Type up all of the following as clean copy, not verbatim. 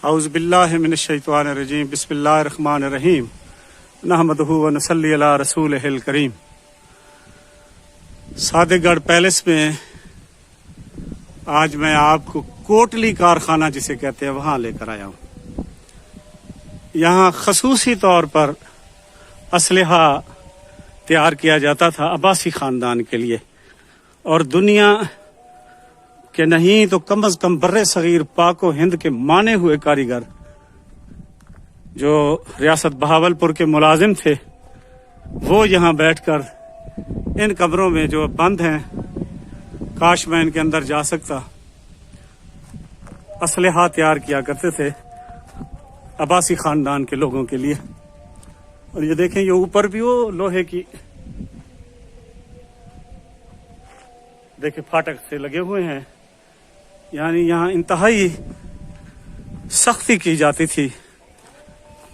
اعوذ باللہ من الشیطان الرجیم بسم اللہ الرحمن الرحیم نحمدہ و نصلی علی رسولہ الکریم۔ صادق گڑھ پیلس میں آج میں آپ کو کوٹلی کارخانہ جسے کہتے ہیں وہاں لے کر آیا ہوں۔ یہاں خصوصی طور پر اسلحہ تیار کیا جاتا تھا عباسی خاندان کے لیے، اور دنیا کہ نہیں تو کم از کم بر صغیر پاک و ہند کے مانے ہوئے کاریگر جو ریاست بہاولپور کے ملازم تھے وہ یہاں بیٹھ کر ان کمروں میں جو بند ہیں، کاش میں ان کے اندر جا سکتا، اسلحہ تیار کیا کرتے تھے عباسی خاندان کے لوگوں کے لیے۔ اور یہ دیکھیں، یہ اوپر بھی وہ لوہے کی دیکھیں پھاٹک سے لگے ہوئے ہیں، یعنی یہاں انتہائی سختی کی جاتی تھی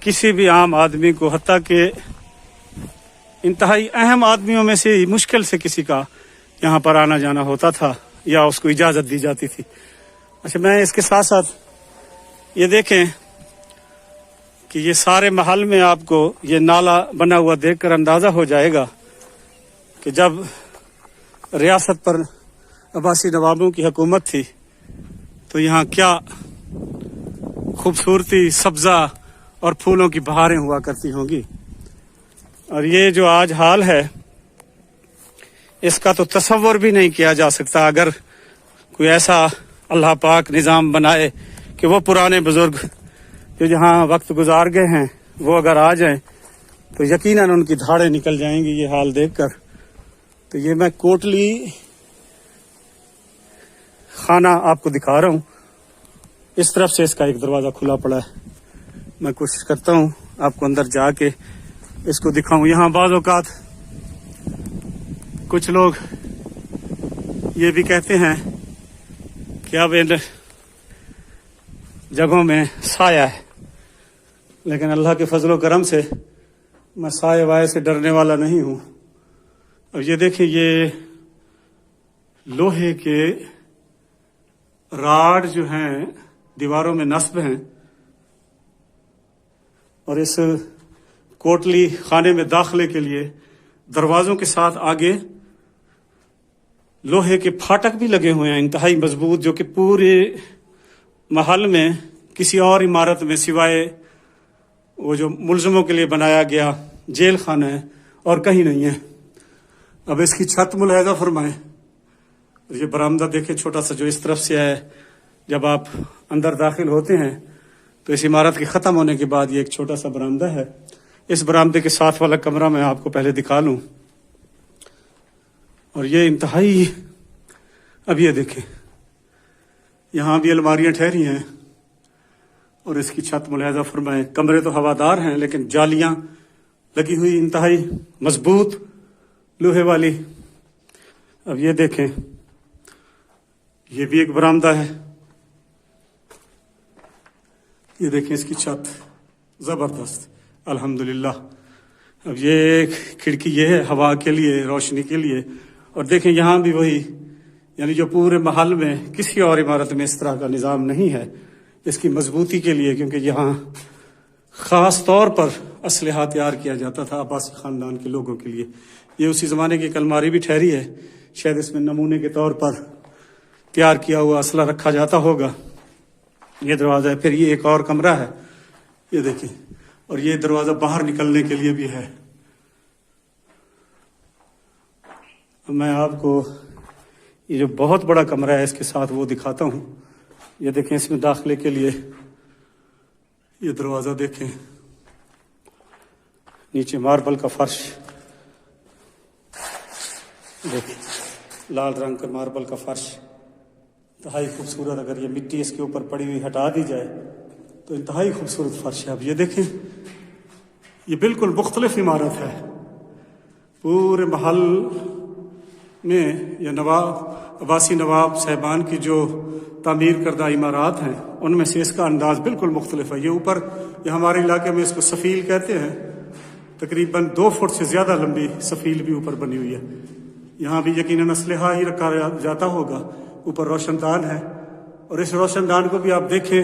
کسی بھی عام آدمی کو، حتیٰ کہ انتہائی اہم آدمیوں میں سے مشکل سے کسی کا یہاں پر آنا جانا ہوتا تھا یا اس کو اجازت دی جاتی تھی۔ اچھا، میں اس کے ساتھ ساتھ یہ دیکھیں کہ یہ سارے محل میں آپ کو یہ نالا بنا ہوا دیکھ کر اندازہ ہو جائے گا کہ جب ریاست پر عباسی نوابوں کی حکومت تھی تو یہاں کیا خوبصورتی، سبزہ اور پھولوں کی بہاریں ہوا کرتی ہوں گی۔ اور یہ جو آج حال ہے اس کا تو تصور بھی نہیں کیا جا سکتا اگر کوئی ایسا اللہ پاک نظام بنائے کہ وہ پرانے بزرگ جو جہاں وقت گزار گئے ہیں وہ اگر آ جائیں تو یقیناً ان کی دھاڑیں نکل جائیں گی یہ حال دیکھ کر۔ تو یہ میں کوٹلی خانہ آپ کو دکھا رہا ہوں، اس طرف سے اس کا ایک دروازہ کھلا پڑا ہے۔ میں کوشش کرتا ہوں آپ کو اندر جا کے اس کو دکھاؤں۔ یہاں بعض اوقات کچھ لوگ یہ بھی کہتے ہیں کہ اب ان جگہوں میں سایہ ہے، لیکن اللہ کے فضل و کرم سے میں سایہ وائے سے ڈرنے والا نہیں ہوں۔ اب یہ دیکھیں، یہ لوہے کے راڈ جو ہیں دیواروں میں نصب ہیں، اور اس کوٹلی خانے میں داخلے کے لیے دروازوں کے ساتھ آگے لوہے کے پھاٹک بھی لگے ہوئے ہیں انتہائی مضبوط، جو کہ پورے محل میں کسی اور عمارت میں سوائے وہ جو ملزموں کے لیے بنایا گیا جیل خانہ ہے اور کہیں نہیں ہے۔ اب اس کی چھت ملاحظہ فرمائیں، یہ برآمدہ دیکھیں چھوٹا سا جو اس طرف سے ہے، جب آپ اندر داخل ہوتے ہیں تو اس عمارت کے ختم ہونے کے بعد یہ ایک چھوٹا سا برآمدہ ہے۔ اس برآمدے کے ساتھ والا کمرہ میں آپ کو پہلے دکھا لوں، اور یہ انتہائی، اب یہ دیکھیں یہاں بھی الماریاں ٹھہری ہیں، اور اس کی چھت ملاحظہ فرمائیں۔ کمرے تو ہوادار ہیں لیکن جالیاں لگی ہوئی انتہائی مضبوط لوہے والی۔ اب یہ دیکھیں، یہ بھی ایک برآمدہ ہے، یہ دیکھیں اس کی چھت زبردست الحمدللہ۔ اب یہ ایک کھڑکی یہ ہے ہوا کے لیے، روشنی کے لیے، اور دیکھیں یہاں بھی وہی، یعنی جو پورے محل میں کسی اور عمارت میں اس طرح کا نظام نہیں ہے اس کی مضبوطی کے لیے، کیونکہ یہاں خاص طور پر اسلحہ تیار کیا جاتا تھا عباسی خاندان کے لوگوں کے لیے۔ یہ اسی زمانے کی ایک الماری بھی ٹھہری ہے، شاید اس میں نمونے کے طور پر تیار کیا ہوا اسلحہ رکھا جاتا ہوگا۔ یہ دروازہ ہے، پھر یہ ایک اور کمرہ ہے، یہ دیکھیں، اور یہ دروازہ باہر نکلنے کے لیے بھی ہے۔ میں آپ کو یہ جو بہت بڑا کمرہ ہے اس کے ساتھ وہ دکھاتا ہوں۔ یہ دیکھیں، اس میں داخلے کے لیے یہ دروازہ دیکھیں، نیچے ماربل کا فرش دیکھیں، لال رنگ کا ماربل کا فرش، انتہائی خوبصورت۔ اگر یہ مٹی اس کے اوپر پڑی ہوئی ہٹا دی جائے تو انتہائی خوبصورت فرش ہے۔ اب یہ دیکھیں، یہ بالکل مختلف عمارت ہے پورے محل میں۔ یہ عباسی نواب صاحبان کی جو تعمیر کردہ عمارات ہیں ان میں سے اس کا انداز بالکل مختلف ہے۔ یہ اوپر، یہ ہمارے علاقے میں اس کو سفیل کہتے ہیں، تقریباً 2 فٹ سے زیادہ لمبی سفیل بھی اوپر بنی ہوئی ہے۔ یہاں بھی یقیناً اسلحہ ہی رکھا جاتا ہوگا۔ اوپر روشن دان ہے، اور اس روشن دان کو بھی آپ دیکھیں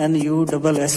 NUSS।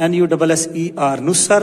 NUSSER,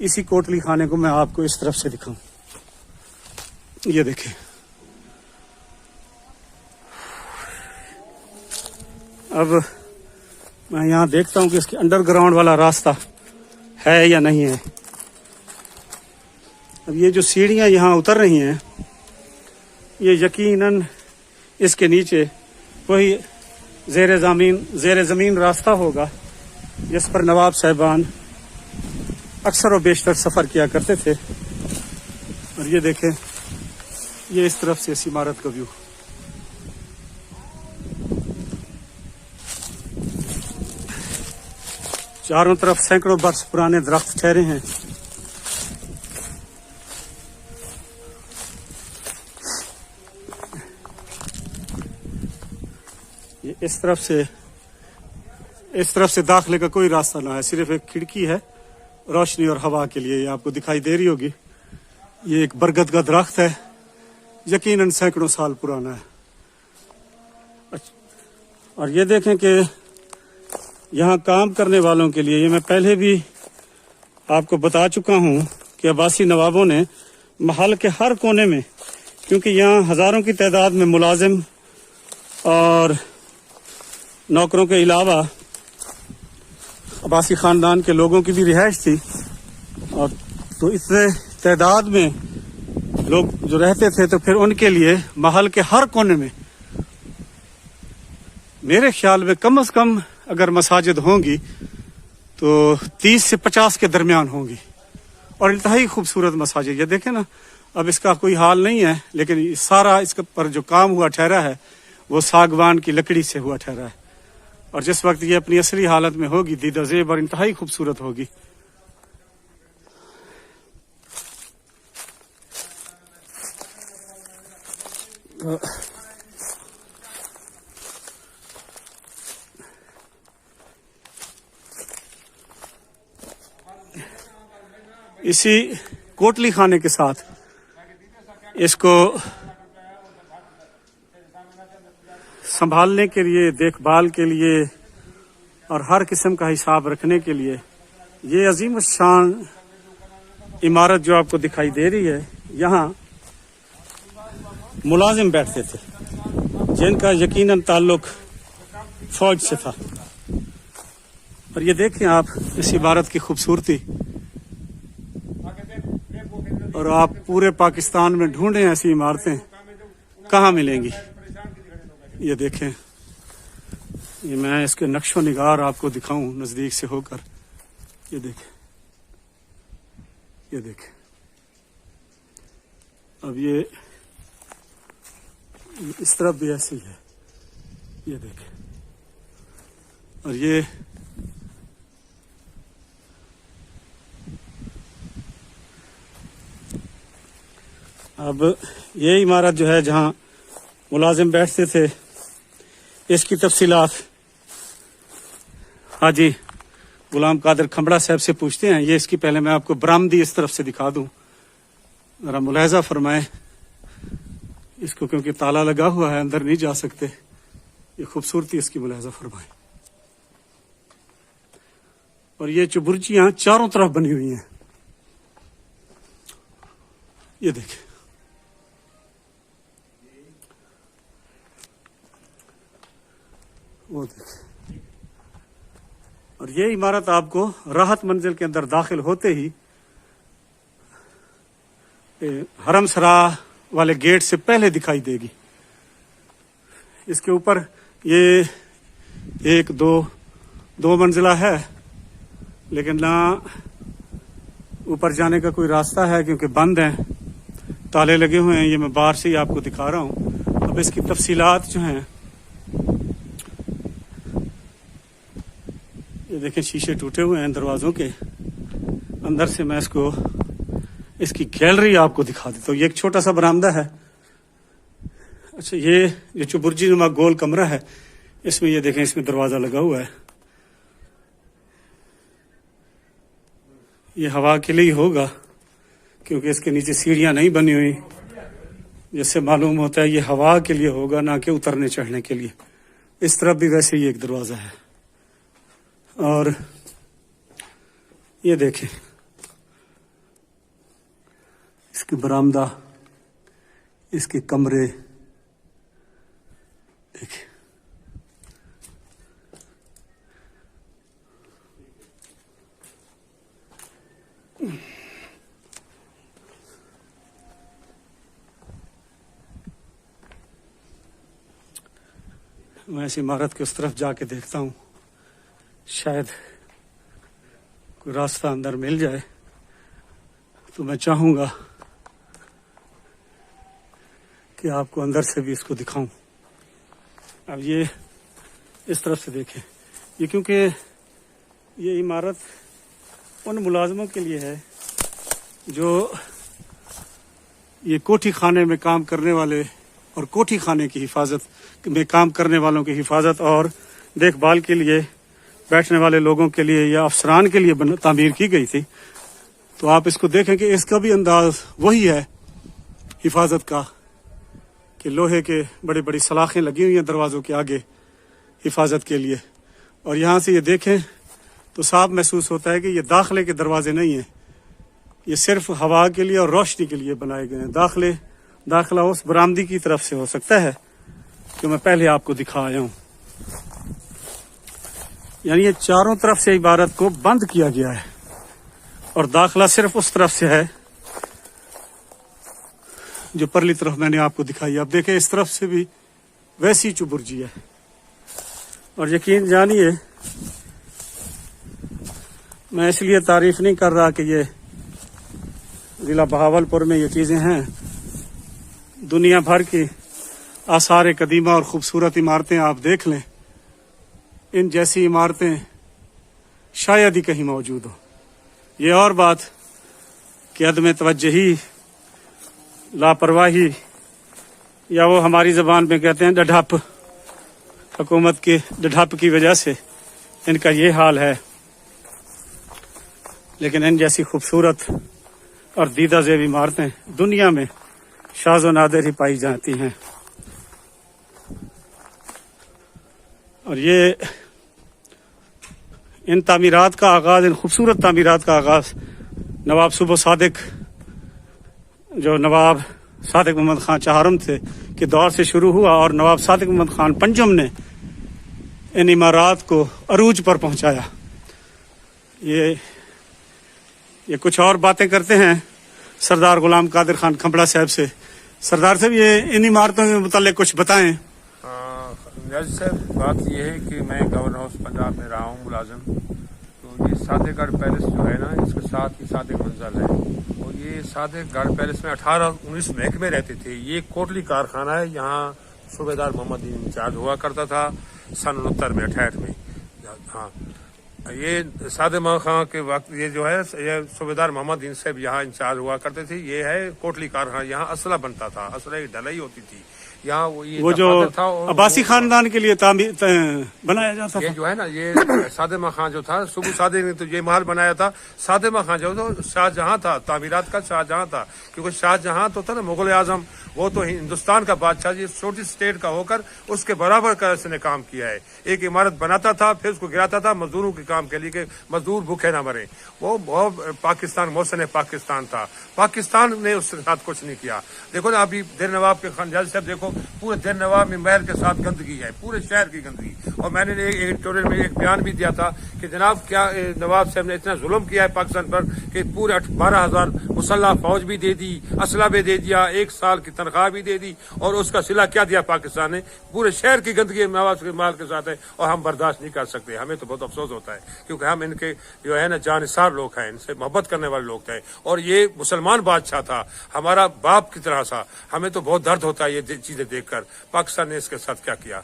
اسی کوٹلی خانے کو میں آپ کو اس طرف سے دکھاؤں. یہ دیکھیں, اب میں یہاں دیکھتا ہوں کہ اس کے انڈر گراؤنڈ والا راستہ ہے یا نہیں ہے. اب یہ جو سیڑھیاں یہاں اتر رہی ہیں, یہ یقیناً اس کے نیچے کوئی زیر زمین راستہ ہوگا جس پر نواب صاحبان اکثر و بیشتر سفر کیا کرتے تھے. اور یہ دیکھیں, یہ اس طرف سے اس عمارت کا ویو. چاروں طرف سینکڑوں برس پرانے درخت ٹھہرے ہیں. یہ اس طرف سے داخلے کا کوئی راستہ نہ ہے, صرف ایک کھڑکی ہے روشنی اور ہوا کے لیے. یہ آپ کو دکھائی دے رہی ہوگی, یہ ایک برگد کا درخت ہے, یقیناً سینکڑوں سال پرانا ہے. اور یہ دیکھیں کہ یہاں کام کرنے والوں کے لیے, یہ میں پہلے بھی آپ کو بتا چکا ہوں کہ عباسی نوابوں نے محل کے ہر کونے میں, کیونکہ یہاں ہزاروں کی تعداد میں ملازم اور نوکروں کے علاوہ عباسی خاندان کے لوگوں کی بھی رہائش تھی, اور تو اس تعداد میں لوگ جو رہتے تھے, تو پھر ان کے لیے محل کے ہر کونے میں میرے خیال میں کم از کم اگر مساجد ہوں گی تو 30 سے 50 کے درمیان ہوں گی, اور انتہائی خوبصورت مساجد. یہ دیکھیں نا, اب اس کا کوئی حال نہیں ہے, لیکن سارا اس پر جو کام ہوا ٹھہرا ہے وہ ساگوان کی لکڑی سے ہوا ٹھہرا ہے, اور جس وقت یہ اپنی اصلی حالت میں ہوگی دیدہ زیب اور انتہائی خوبصورت ہوگی. اسی کوٹلی خانے کے ساتھ اس کو سنبھالنے کے لیے, دیکھ بھال کے لیے اور ہر قسم کا حساب رکھنے کے لیے یہ عظیم الشان عمارت جو آپ کو دکھائی دے رہی ہے, یہاں ملازم بیٹھتے تھے جن کا یقیناً تعلق فوج سے تھا. اور یہ دیکھیں آپ اس عمارت کی خوبصورتی, اور آپ پورے پاکستان میں ڈھونڈیں ایسی عمارتیں کہاں ملیں گی. یہ دیکھیں, یہ میں اس کے نقش و نگار آپ کو دکھاؤں نزدیک سے ہو کر. یہ دیکھیں, یہ دیکھیں, اب یہ اس طرف بھی ایسی ہے. یہ دیکھیں, اور یہ اب یہ عمارت جو ہے جہاں ملازم بیٹھتے تھے, اس کی تفصیلات حاجی غلام قادر کھمبڑا صاحب سے پوچھتے ہیں. یہ اس کی پہلے میں آپ کو برآمدی اس طرف سے دکھا دوں, ذرا ملاحظہ فرمائیں اس کو, کیونکہ تالا لگا ہوا ہے, اندر نہیں جا سکتے. یہ خوبصورتی اس کی ملاحظہ فرمائیں. اور یہ چبرجیاں چاروں طرف بنی ہوئی ہیں. یہ دیکھیں, وہ دیکھیں. اور یہ عمارت آپ کو راحت منزل کے اندر داخل ہوتے ہی حرم سرا والے گیٹ سے پہلے دکھائی دے گی. اس کے اوپر یہ ایک دو منزلہ ہے, لیکن نہ اوپر جانے کا کوئی راستہ ہے کیونکہ بند ہیں, تالے لگے ہوئے ہیں. یہ میں باہر سے ہی آپ کو دکھا رہا ہوں. اب اس کی تفصیلات جو ہیں, یہ دیکھیں شیشے ٹوٹے ہوئے ہیں دروازوں کے. اندر سے میں اس کی گیلری آپ کو دکھا دیتا ہوں. یہ ایک چھوٹا سا برآمدہ ہے. اچھا, یہ جو چبرجی نما گول کمرہ ہے, اس میں یہ دیکھیں اس میں دروازہ لگا ہوا ہے. یہ ہوا کے لیے ہوگا کیونکہ اس کے نیچے سیڑھیاں نہیں بنی ہوئی, جس سے معلوم ہوتا ہے یہ ہوا کے لیے ہوگا, نہ کہ اترنے چڑھنے کے لیے. اس طرف بھی ویسے ہی ایک دروازہ ہے. اور یہ دیکھیں اس کی برآمدہ، اس کے کمرے دیکھیں. میں اس عمارت کے اس طرف جا کے دیکھتا ہوں، شاید کوئی راستہ اندر مل جائے، تو میں چاہوں گا کہ آپ کو اندر سے بھی اس کو دکھاؤں. اب یہ اس طرف سے دیکھیں، یہ کیونکہ یہ عمارت ان ملازموں کے لیے ہے جو یہ کوٹھی خانے میں کام کرنے والے اور کوٹھی خانے کی حفاظت میں کام کرنے والوں کی حفاظت اور دیکھ بھال کے لیے بیٹھنے والے لوگوں کے لیے یا افسران کے لیے تعمیر کی گئی تھی. تو آپ اس کو دیکھیں کہ اس کا بھی انداز وہی ہے حفاظت کا، کہ لوہے کے بڑی بڑی سلاخیں لگی ہوئی ہیں دروازوں کے آگے حفاظت کے لیے. اور یہاں سے یہ دیکھیں تو صاف محسوس ہوتا ہے کہ یہ داخلے کے دروازے نہیں ہیں، یہ صرف ہوا کے لیے اور روشنی کے لیے بنائے گئے ہیں. داخلہ اس برآمدی کی طرف سے ہو سکتا ہے جو میں پہلے آپ کو دکھا آیا ہوں. یعنی یہ چاروں طرف سے عمارت کو بند کیا گیا ہے اور داخلہ صرف اس طرف سے ہے جو پرلی طرف میں نے آپ کو دکھائی. اب دیکھیں اس طرف سے بھی ویسی چبرجی ہے. اور یقین جانیے میں اس لیے تعریف نہیں کر رہا کہ یہ ضلع بہاولپور میں یہ چیزیں ہیں، دنیا بھر کی آثار قدیمہ اور خوبصورت عمارتیں آپ دیکھ لیں، ان جیسی عمارتیں شاید ہی کہیں موجود ہوں. یہ اور بات کہ عدم توجہی، لاپرواہی، یا وہ ہماری زبان میں کہتے ہیں ڈھپ، حکومت کے ڈھپ کی وجہ سے ان کا یہ حال ہے. لیکن ان جیسی خوبصورت اور دیدہ زیب عمارتیں دنیا میں شاذ و نادر ہی پائی جاتی ہیں. اور یہ ان تعمیرات کا آغاز، ان خوبصورت تعمیرات کا آغاز نواب صوبہ صادق، جو نواب صادق محمد خان چہارم تھے کے دور سے شروع ہوا، اور نواب صادق محمد خان پنجم نے ان عمارات کو عروج پر پہنچایا. یہ کچھ اور باتیں کرتے ہیں سردار غلام قادر خان کھمبڑا صاحب سے. سردار صاحب یہ ان عمارتوں کے متعلق کچھ بتائیں. جج صاحب، بات یہ ہے کہ میں گورنر ہاؤس پنجاب میں رہا ہوں ملازم. تو یہ صادق گڑھ پیلس جو ہے نا، اس کے ساتھ ہی صادق منزل ہے. اور یہ صادق گڑھ پیلس میں 18-19 محکمے رہتے تھے. یہ کوٹلی کارخانہ ہے، یہاں صوبے دار محمد دین انچارج ہوا کرتا تھا سن 69 میں 68 میں. ہاں، یہ صادق محمد خان کے وقت یہ جو ہے یہ صوبے دار محمد دین صاحب یہاں انچارج ہوا کرتے تھے. یہ ہے کوٹلی کارخانہ، یہاں اسلحہ بنتا تھا، اسلحے کی ڈھلائی ہوتی تھی یہاں. وہ جو عباسی خاندان کے لیے بنایا جاتا تھا، یہ جو ہے نا، یہ صادق خان جو تھا، صوبہ صادق نے تو یہ محل بنایا تھا. صادق خان جو تھا شاہ جہاں تھا، تعمیرات کا شاہ جہاں تھا، کیونکہ شاہ جہاں تو تھا نا مغل اعظم، وہ تو ہندوستان کا بادشاہ، یہ چھوٹی اسٹیٹ کا ہو کر اس کے برابر کا اس نے کام کیا ہے. ایک عمارت بناتا تھا، پھر اس کو گراتا تھا مزدوروں کے کام کے لیے کہ مزدور بھوکے نہ مرے. وہ پاکستان محسن پاکستان تھا. پاکستان نے اس کے ساتھ کچھ نہیں کیا. دیکھو نا ابھی دیر نواب کے خانجال صاحب دیکھو، پورے دیر نواب میں محل کے ساتھ گندگی ہے، پورے شہر کی گندگی. اور میں نے ایڈیٹوریل میں ایک بیان بھی دیا تھا کہ جناب کیا نواب صاحب نے اتنا ظلم کیا ہے پاکستان پر کہ پورے 12,000 مسلح فوج بھی دے دی، اسلحہ بھی دے دیا، 1 سال کی تنخواہ بھی دے دی، اور اس کا صلہ کیا دیا پاکستان نے؟ پورے شہر کی گندگی نواز کے مال کے ساتھ ہے، اور ہم برداشت نہیں کر سکتے. ہمیں تو بہت افسوس ہوتا ہے کیونکہ ہم ان کے جو ہے نا جانثار لوگ ہیں، ان سے محبت کرنے والے لوگ تھے، اور یہ مسلمان بادشاہ تھا، ہمارا باپ کی طرح تھا. ہمیں تو بہت درد ہوتا ہے یہ چیزیں دیکھ کر. پاکستان نے اس کے ساتھ کیا کیا.